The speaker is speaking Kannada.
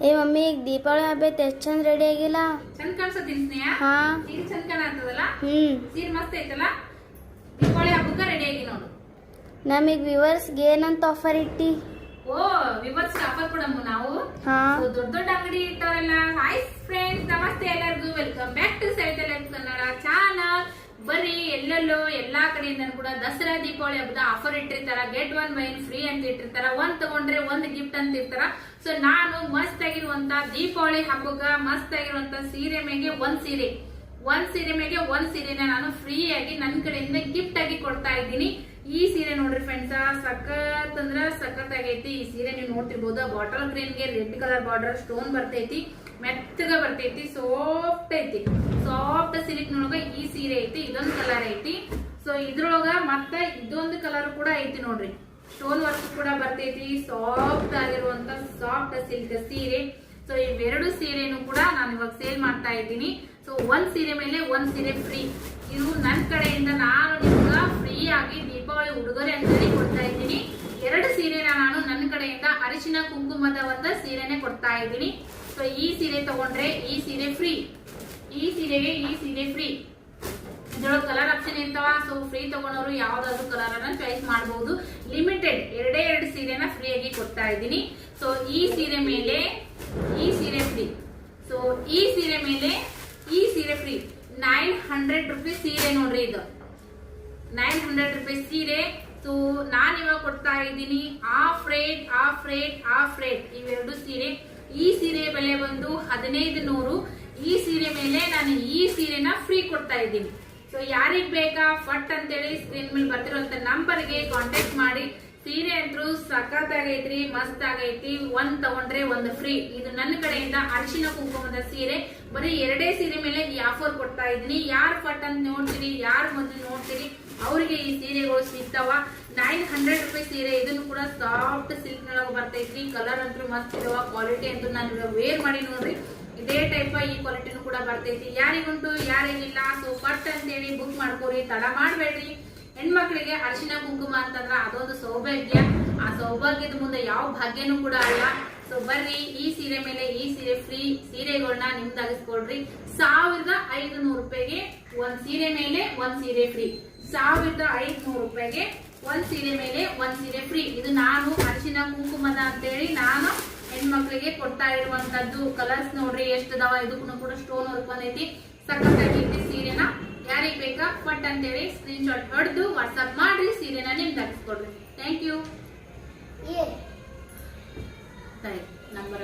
ಏ ಮಮ್ಮಿ ಈಗ ದೀಪಾವಳಿ ಹಬ್ಬ ಐತೆ ಎಷ್ಟು ಚಂದ ರೆಡಿ ಆಗಿಲ್ಲ. ಚಂದ ಕಾಣಿಸತ್ತೀನಿ ಸ್ನೇಹ. ಹಾ ಸೀರೆ ಚಂದ ಕಾಣತ್ತದಲ್ಲ. ಸೀರೆ ಮಸ್ತ್ ಐತಲ್ಲ. ದೀಪಾವಳಿ ಹಬ್ಬಕ್ಕೆ ರೆಡಿ ಆಗಿ ನೋಡು. ನಮಗ್ ವ್ಯೂವರ್ಸ್ಗೆ ಏನಂತ ಆಫರ್ ಇಟ್ಟಿ? ಓ ವಿವರ್ಸ್ ಆಫರ್ ಕೊಡಮ್ಮ ನಾವು. ಹಾ ದೊಡ್ಡ ದೊಡ್ಡ ಅಂಗಡಿ ಇಟ್ಟವರೆಲ್ಲ. ಹಾಯ್ ಫ್ರೆಂಡ್ಸ್, ನಮಸ್ತೆ ಎಲ್ಲರಿಗೂ. Welcome back to Savita life Kannada channel. ಬರೀ ಎಲ್ಲೆಲ್ಲೋ ಎಲ್ಲಾ ಕಡೆಯಿಂದ ಕೂಡ ದಸರಾ ದೀಪಾವಳಿ ಹಬ್ಬದ ಆಫರ್ ಇಟ್ಟಿರ್ತಾರ. ಗೆಟ್ ಒನ್ ವೈನ್ ಫ್ರೀ ಅಂತ ಇಟ್ಟಿರ್ತಾರ. ಒಂದ್ ತಗೊಂಡ್ರೆ ಒಂದ್ ಗಿಫ್ಟ್ ಅಂತ ಇರ್ತಾರ. ಸೊ ನಾನು ಮಸ್ತ್ ಆಗಿರುವಂತ ದೀಪಾವಳಿ ಹಬ್ಬಗ ಮಸ್ತ್ ಆಗಿರುವಂತ ಸೀರೆ ಮೇಲೆ ಒಂದ್ ಸೀರೆ ಮೇಲೆ ಒಂದ್ ಸೀರೆನ ನಾನು ಫ್ರೀ ಆಗಿ ನನ್ನ ಕಡೆಯಿಂದ ಗಿಫ್ಟ್ ಆಗಿ ಕೊಡ್ತಾ ಇದ್ದೀನಿ. ಈ ಸೀರೆ ನೋಡ್ರಿ ಫ್ರೆಂಡ್ಸ್, ಸಖತ್ ಅಂದ್ರ ಸಖತ್ ಆಗೈತಿ. ಈ ಸೀರೆ ನೀವು ನೋಡ್ತಿರ್ಬೋದು. ಬಾಟಲ್ ಗ್ರೀನ್ ಗೆ ರೆಡ್ ಕಲರ್ ಬಾರ್ಡರ್ ಸ್ಟೋನ್ ಬರ್ತೈತಿ. ಮೆತ್ತಗ ಬರ್ತೈತಿ. ಸಾಫ್ಟ್ ಐತಿ. ಸಾಫ್ಟ್ ಸಿಲ್ಕ್ ನೊಳಗ ಈ ಸೀರೆ ಐತಿ. ಇದೊಂದು ಕಲರ್ ಐತಿ. ಸೊ ಇದ್ರೊಳಗ ಮತ್ತೆ ಇದೊಂದು ಕಲರ್ ಕೂಡ ಐತಿ ನೋಡ್ರಿ. ಸ್ಟೋನ್ ವರ್ಕ್ ಕೂಡ ಬರ್ತೈತಿ. ಸಾಫ್ಟ್ ಆಗಿರುವಂತ ಸಾಫ್ಟ್ ಸಿಲ್ಕ್ ಸೀರೆ. ಸೊ ಇವೆರಡು ಸೀರೆನು ಕೂಡ ನಾನು ಇವಾಗ ಸೇಲ್ ಮಾಡ್ತಾ ಇದ್ದೀನಿ. ಸೊ ಒಂದ್ ಸೀರೆ ಮೇಲೆ ಒಂದ್ ಸೀರೆ ಫ್ರೀ. ಇದು ನನ್ನ ಕಡೆಯಿಂದ ನಾನು ನಿಮ್ಗ ಫ್ರೀ ಆಗಿ ದೀಪಾವಳಿ ಉಡುಗೊರೆ ಅಂತೇಳಿ ಕೊಡ್ತಾ ಇದ್ದೀನಿ. ಎರಡು ಸೀರೆನ ನಾನು ನನ್ನ ಕಡೆಯಿಂದ ಅರಿಶಿನ ಕುಂಕುಮದ ಒಂದ ಸೀರೆನೆ ಕೊಡ್ತಾ ಇದ್ದೀನಿ. ಸೊ ಈ ಸೀರೆ ತಗೊಂಡ್ರೆ ಈ ಸೀರೆ ಫ್ರೀ. ಈ ಸೀರೆಗೆ ಈ ಸೀರೆ ಫ್ರೀ. ಇದ್ರೊಳಗೆ ಕಲರ್ ಆಪ್ಷನ್ ಇರ್ತಾವ. ಸೊ ಫ್ರೀ ತಗೊಂಡವರು ಯಾವ್ದಾದ್ರು ಕಲರ್ ಅನ್ನ ಚಾಯ್ಸ್ ಮಾಡಬಹುದು. ಲಿಮಿಟೆಡ್ ಎರಡು ಸೀರೆನ ಫ್ರೀ ಆಗಿ ಕೊಡ್ತಾ ಇದ್ದೀನಿ. ಸೊ ಈ ಸೀರೆ ಮೇಲೆ ಈ ಸೀರೆ ಫ್ರೀ. ಸೊ ಈ ಸೀರೆ ಮೇಲೆ ಈ ಸೀರೆ ಫ್ರೀ. 900 ರೂಪೀಸ್ ಸೀರೆ ನೋಡ್ರಿ. ಇದು 900 ರೂಪೀಸ್ ಸೀರೆ. ಸೊ ನಾನ್ ಇವಾಗ ಕೊಡ್ತಾ ಇದ್ದೀನಿ ಆಫ್ ರೇಟ್ ಇವೆರಡು ಸೀರೆ. ಈ ಸೀರೆ ಬೆಲೆ ಬಂದು 1500. ಈ ಸೀರೆ ಮೇಲೆ ನಾನು ಈ ಸೀರೆನ ಫ್ರೀ ಕೊಡ್ತಾ ಇದ್ದೀನಿ. ಸೊ ಯಾರಿಗ್ ಬೇಕಾ ಫಟ್ ಅಂತೇಳಿ ಸ್ಕ್ರೀನ್ ಮೇಲೆ ಬರ್ತಿರುವಂತ ನಂಬರ್ಗೆ ಕಾಂಟ್ಯಾಕ್ಟ್ ಮಾಡಿ. ಸೀರೆ ಅಂತೂ ಸಖತ್ ಆಗೈತ್ರಿ, ಮಸ್ತ್ ಆಗೈತಿ. ಒಂದ್ ತಗೊಂಡ್ರೆ ಒಂದ್ ಫ್ರೀ. ಇದು ನನ್ನ ಕಡೆಯಿಂದ ಅರಿಶಿನ ಕುಂಕುಮದ ಸೀರೆ. ಬರೀ ಎರಡೇ ಸೀರೆ ಮೇಲೆ ಈ ಆಫರ್ ಕೊಡ್ತಾ ಇದ್ದೀನಿ. ಯಾರು ಫಟ್ ಅಂತ ನೋಡ್ತೀರಿ, ಯಾರು ಮೊದಲು ನೋಡ್ತೀರಿ ಅವರಿಗೆ ಈ ಸೀರೆಗಳು ಸಿಗ್ತಾವ. 900 ರೂಪೀಸ್ ಸೀರೆ. ಇದನ್ನು ಕೂಡ ಸಾಫ್ಟ್ ಸಿಲ್ಕ್ ನೊಳಗ ಬರ್ತೈತ್ರಿ. ಕಲರ್ ಅಂತೂ ಮಸ್ತ್ ಇದಾವ. ಕ್ವಾಲಿಟಿ ಅಂತೂ ನಾನು ವೇರ್ ಮಾಡಿ ನೋಡ್ರಿ. ಇದೇ ಟೈಪ್ ಈ ಕ್ವಾಲಿಟಿನೂ ಕೂಡ ಬರ್ತೈತಿ. ಯಾರಿಗುಂಟು ಯಾರಿಗಿಲ್ಲ. ಸೊ ಫಟ್ ಅಂತೇಳಿ ಬುಕ್ ಮಾಡ್ಕೋರಿ, ತಡ ಮಾಡ್ಬೇಡ್ರಿ. ಹೆಣ್ಮಕ್ಳಿಗೆ ಅರಿಶಿನ ಕುಂಕುಮ ಅಂತಂದ್ರ ಅದೊಂದು ಸೌಭಾಗ್ಯ. ಆ ಸೌಭಾಗ್ಯದ ಮುಂದೆ ಯಾವ ಭಾಗ್ಯನೂ ಕೂಡ ಅಲ್ಲ. ಸೊ ಬರ್ರಿ, ಈ ಸೀರೆ ಮೇಲೆ ಈ ಸೀರೆ ಫ್ರೀ ಸೀರೆಗಳನ್ನ ನಿಮ್ದಾಗಿಸ್ಕೊಳ್ರಿ. 1500 ರೂಪಾಯಿಗೆ ಒಂದ್ ಸೀರೆ ಮೇಲೆ ಒಂದ್ ಸೀರೆ ಫ್ರೀ. 1500 ರೂಪಾಯಿಗೆ ಒಂದ್ ಸೀರೆ ಮೇಲೆ ಒಂದ್ ಸೀರೆ ಫ್ರೀ. ಇದು ನಾನು ಅರಿಶಿನ ಕುಂಕುಮದ ಅಂತೇಳಿ ನಾನು ಹೆಣ್ಮಕ್ಳಿಗೆ ಕೊಡ್ತಾ ಇರುವಂತದ್ದು. ಕಲರ್ಸ್ ನೋಡ್ರಿ ಎಷ್ಟದಾವ. ಇದಕ್ಕೂ ಕೂಡ ಸ್ಟೋನ್ ವರ್ಕ್ ಬಂದೈತಿ. ಸಖತ್ತಾಗೈತಿ ಸೀರೆನ. ಯಾರಿಗ್ ಬೇಕಾ ಫಟ್ ಅಂತೇಳಿ ಸ್ಕ್ರೀನ್ ಶಾಟ್ ಹೊಡೆದು ವಾಟ್ಸ್ಆಪ್ ಮಾಡ್ರಿ. ಸೀರೆನ ನಿಮ್ಗೆ ಹಾಕಿಸ್ಕೊಡ್ರಿ. Thank you. ನಂಬರ್